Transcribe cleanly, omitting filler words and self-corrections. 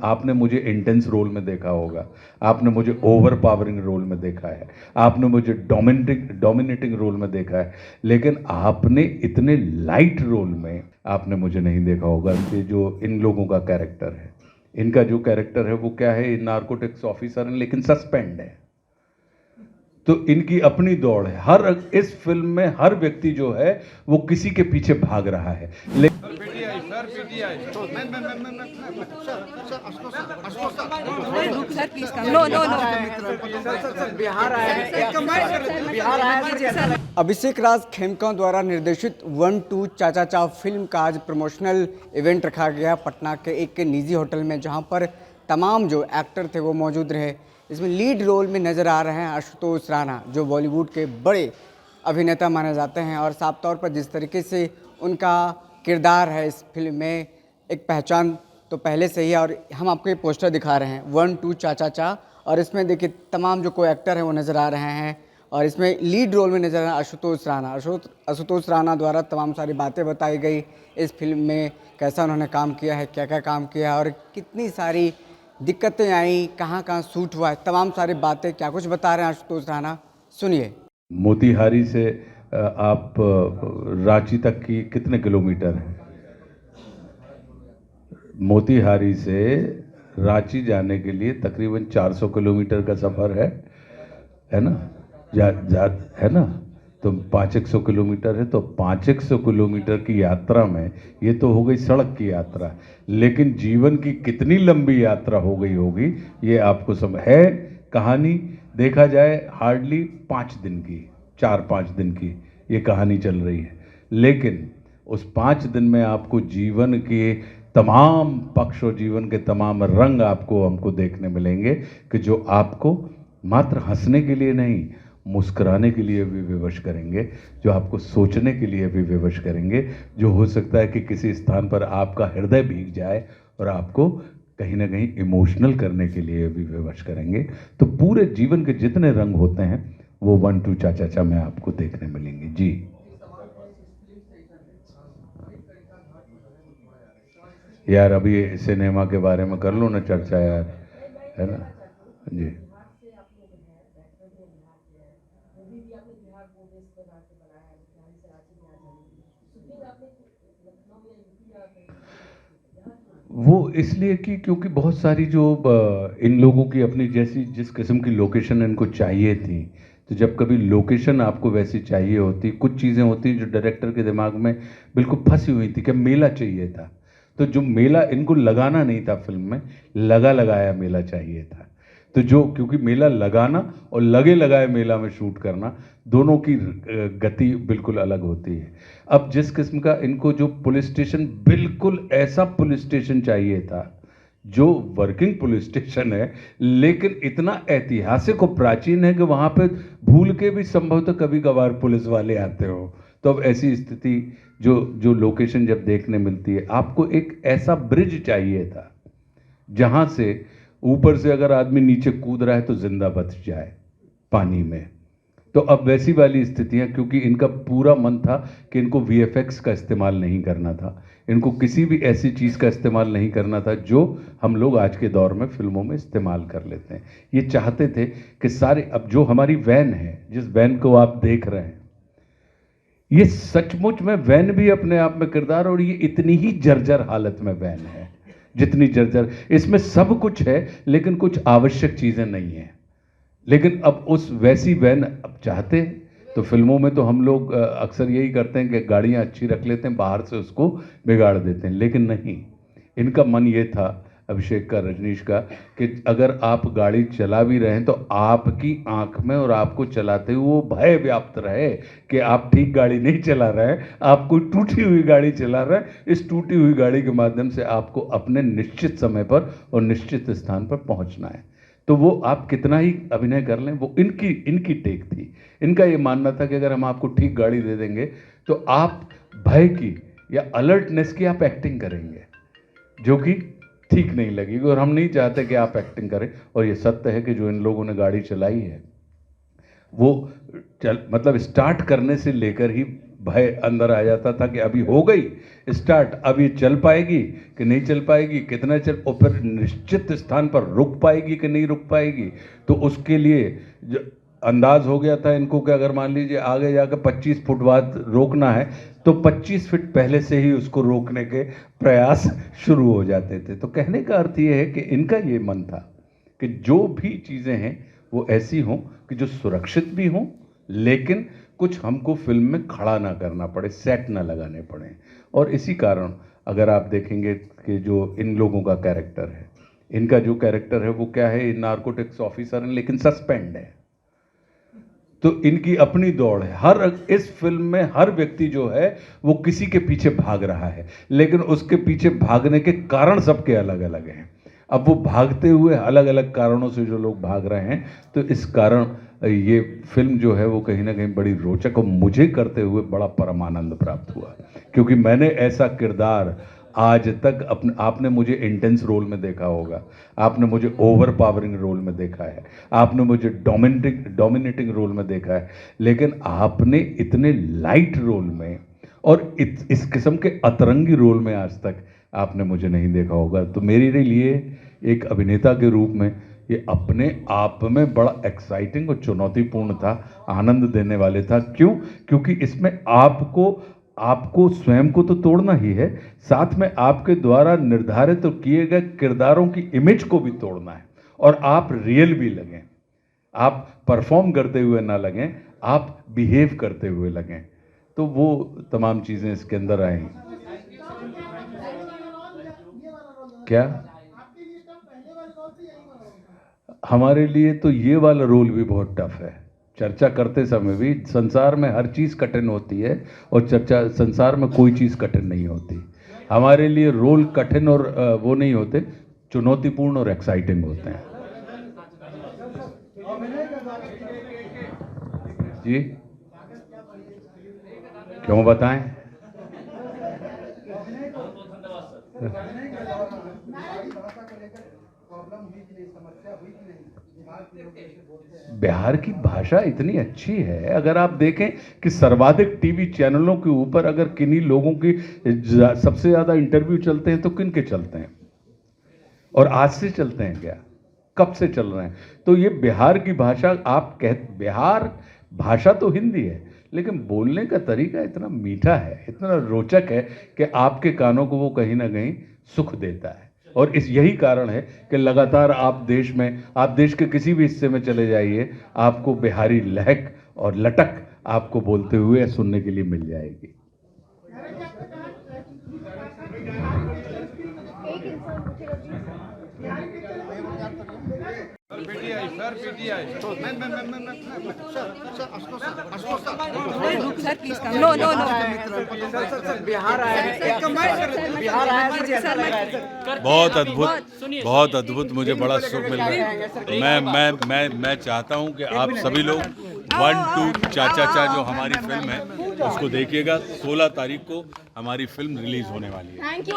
आपने मुझे intense role में देखा होगा, आपने मुझे ओवर पावरिंग रोल में देखा है, आपने मुझे डोमिनेटिंग रोल में देखा है, लेकिन आपने इतने लाइट रोल में आपने मुझे नहीं देखा होगा। कि जो इन लोगों का कैरेक्टर है, इनका जो कैरेक्टर है वो क्या है, नार्कोटिक्स ऑफिसर हैं लेकिन सस्पेंड है, तो इनकी अपनी दौड़ है। हर इस फिल्म में हर व्यक्ति जो है वो किसी के पीछे भाग रहा है। अभिषेक राज खेमका द्वारा निर्देशित 1-2 चाचा चा फिल्म का आज प्रमोशनल इवेंट रखा गया पटना के एक निजी होटल में, जहां पर तमाम जो एक्टर थे वो मौजूद रहे। इसमें लीड रोल में नज़र आ रहे हैं आशुतोष राणा, जो बॉलीवुड के बड़े अभिनेता माने जाते हैं, और साफ तौर पर जिस तरीके से उनका किरदार है इस फिल्म में, एक पहचान तो पहले से ही है। और हम आपको ये पोस्टर दिखा रहे हैं 1-2 चाचा चा, और इसमें देखिए तमाम जो को एक्टर हैं वो नज़र आ रहे हैं, और इसमें लीड रोल में नज़र आ रहा है आशुतोष राणा। आशुतोष राणा द्वारा तमाम सारी बातें बताई गई इस फिल्म में, कैसा उन्होंने काम किया है, क्या क्या काम किया है, और कितनी सारी दिक्कतें आई, कहाँ कहाँ शूट हुआ है, तमाम सारी बातें क्या कुछ बता रहे हैं आशुतोष राणा, सुनिए। मोतिहारी से आप रांची तक की कितने किलोमीटर है? मोतिहारी से रांची जाने के लिए तकरीबन 400 किलोमीटर का सफ़र है ना? है ना? तो 500 किलोमीटर है, तो 500 किलोमीटर की यात्रा में ये तो हो गई सड़क की यात्रा, लेकिन जीवन की कितनी लंबी यात्रा हो गई होगी ये आपको समझ है। कहानी देखा जाए हार्डली 5 दिन की, 4-5 दिन की ये कहानी चल रही है, लेकिन उस 5 दिन में आपको जीवन के तमाम पक्ष और जीवन के तमाम रंग आपको हमको देखने मिलेंगे, कि जो आपको मात्र हंसने के लिए नहीं, मुस्कुराने के लिए भी विवश करेंगे, जो आपको सोचने के लिए भी विवश करेंगे, जो हो सकता है कि किसी स्थान पर आपका हृदय भीग जाए और आपको कहीं ना कहीं इमोशनल करने के लिए भी विवश करेंगे। तो पूरे जीवन के जितने रंग होते हैं वो 1-2 चाचा चा में आपको देखने मिलेंगे। जी यार, अभी सिनेमा के बारे में कर लो ना चर्चा यार, है ना? जी वो इसलिए कि क्योंकि बहुत सारी जो इन लोगों की अपनी जैसी जिस किस्म की लोकेशन इनको चाहिए थी, तो जब कभी लोकेशन आपको वैसी चाहिए होती, कुछ चीज़ें होती जो डायरेक्टर के दिमाग में बिल्कुल फंसी हुई थी कि मेला चाहिए था, तो जो मेला इनको लगाना नहीं था फिल्म में, लगा लगाया मेला चाहिए था। तो जो क्योंकि मेला लगाना और लगे लगाए मेला में शूट करना, दोनों की गति बिल्कुल अलग होती है। अब जिस किस्म का इनको जो पुलिस स्टेशन, बिल्कुल ऐसा पुलिस स्टेशन चाहिए था जो वर्किंग पुलिस स्टेशन है, लेकिन इतना ऐतिहासिक और प्राचीन है कि वहाँ पे भूल के भी संभवतः कभी कभार पुलिस वाले आते हो। तो अब ऐसी स्थिति जो जो लोकेशन जब देखने मिलती है, आपको एक ऐसा ब्रिज चाहिए था जहाँ से ऊपर से अगर आदमी नीचे कूद रहा है तो जिंदा बच जाए पानी में। तो अब वैसी वाली स्थितियां, क्योंकि इनका पूरा मन था कि इनको वीएफएक्स का इस्तेमाल नहीं करना था, इनको किसी भी ऐसी चीज़ का इस्तेमाल नहीं करना था जो हम लोग आज के दौर में फिल्मों में इस्तेमाल कर लेते हैं। ये चाहते थे कि सारे, अब जो हमारी वैन है, जिस वैन को आप देख रहे हैं, ये सचमुच में वैन भी अपने आप में किरदार, और ये इतनी ही जर्जर हालत में वैन है जितनी जर्जर, इसमें सब कुछ है लेकिन कुछ आवश्यक चीज़ें नहीं है। लेकिन अब उस वैसी वैन अब चाहते हैं, तो फिल्मों में तो हम लोग अक्सर यही करते हैं कि गाड़ियां अच्छी रख लेते हैं, बाहर से उसको बिगाड़ देते हैं, लेकिन नहीं, इनका मन ये था अभिषेक का, रजनीश का, कि अगर आप गाड़ी चला भी रहे हैं तो आपकी आंख में और आपको चलाते हुए वो भय व्याप्त रहे कि आप ठीक गाड़ी नहीं चला रहे हैं, आप कोई टूटी हुई गाड़ी चला रहे हैं। इस टूटी हुई गाड़ी के माध्यम से आपको अपने निश्चित समय पर और निश्चित स्थान पर पहुंचना है। तो वो आप कितना ही अभिनय कर लें, वो इनकी टेक थी। इनका ये मानना था कि अगर हम आपको ठीक गाड़ी दे देंगे तो आप भय की या अलर्टनेस की आप एक्टिंग करेंगे, जो कि ठीक नहीं लगेगी, और हम नहीं चाहते कि आप एक्टिंग करें। और ये सत्य है कि जो इन लोगों ने गाड़ी चलाई है वो मतलब स्टार्ट करने से लेकर ही भय अंदर आ जाता था कि अभी हो गई स्टार्ट, अब ये चल पाएगी कि नहीं चल पाएगी, कितना चल, और फिर निश्चित स्थान पर रुक पाएगी कि नहीं रुक पाएगी। तो उसके लिए जो अंदाज हो गया था इनको कि अगर मान लीजिए आगे जाकर 25 फुट बाद रोकना है तो 25 फीट पहले से ही उसको रोकने के प्रयास शुरू हो जाते थे। तो कहने का अर्थ ये है कि इनका ये मन था कि जो भी चीज़ें हैं वो ऐसी हों कि जो सुरक्षित भी हों, लेकिन कुछ हमको फिल्म में खड़ा ना करना पड़े, सेट ना लगाने पड़े। और इसी कारण अगर आप देखेंगे कि जो इन लोगों का कैरेक्टर है, इनका जो कैरेक्टर है वो क्या है, नार्कोटिक्स ऑफिसर हैं लेकिन सस्पेंड है। तो इनकी अपनी दौड़ है। हर इस फिल्म में हर व्यक्ति जो है वो किसी के पीछे भाग रहा है, लेकिन उसके पीछे भागने के कारण सबके अलग अलग हैं। अब वो भागते हुए अलग अलग कारणों से जो लोग भाग रहे हैं, तो इस कारण ये फिल्म जो है वो कहीं ना कहीं बड़ी रोचक और मुझे करते हुए बड़ा परमानंद प्राप्त हुआ, क्योंकि मैंने ऐसा किरदार आज तक आपने मुझे इंटेंस रोल में देखा होगा, आपने मुझे ओवर पावरिंग रोल में देखा है, आपने मुझे डोमिनेटिंग रोल में देखा है, लेकिन आपने इतने लाइट रोल में और इस किस्म के अतरंगी रोल में आज तक आपने मुझे नहीं देखा होगा। तो मेरे लिए एक अभिनेता के रूप में ये अपने आप में बड़ा एक्साइटिंग और चुनौतीपूर्ण था, आनंद देने वाले था। क्यों? क्योंकि इसमें आपको स्वयं को तो तोड़ना ही है, साथ में आपके द्वारा निर्धारित तो किए गए किरदारों की इमेज को भी तोड़ना है, और आप रियल भी लगें, आप परफॉर्म करते हुए ना लगें, आप बिहेव करते हुए लगें। तो वो तमाम चीज़ें इसके अंदर आई। क्या हमारे लिए तो ये वाला रोल भी बहुत टफ है। चर्चा करते समय भी संसार में हर चीज़ कठिन होती है, और संसार में कोई चीज़ कठिन नहीं होती। हमारे लिए रोल कठिन और वो नहीं होते, चुनौतीपूर्ण और एक्साइटिंग होते हैं। जी क्यों बताएं? बिहार की भाषा इतनी अच्छी है, अगर आप देखें कि सर्वाधिक टीवी चैनलों के ऊपर अगर किन्हीं लोगों की सबसे ज़्यादा इंटरव्यू चलते हैं तो किन के चलते हैं, और आज से चलते हैं क्या, कब से चल रहे हैं? तो ये बिहार की भाषा, बिहार भाषा तो हिंदी है, लेकिन बोलने का तरीका इतना मीठा है, इतना रोचक है कि आपके कानों को वो कहीं ना कहीं सुख देता है। और यही कारण है कि लगातार आप देश के किसी भी हिस्से में चले जाइए, आपको बिहारी लहक और लटक आपको बोलते हुए सुनने के लिए मिल जाएगी। बहुत अद्भुत मुझे बड़ा सुख मिल रहा है। मैं चाहता हूं कि आप सभी लोग 1 2 चा जो हमारी फिल्म है उसको देखिएगा। 16 तारीख को हमारी फिल्म रिलीज होने वाली है। Thank you.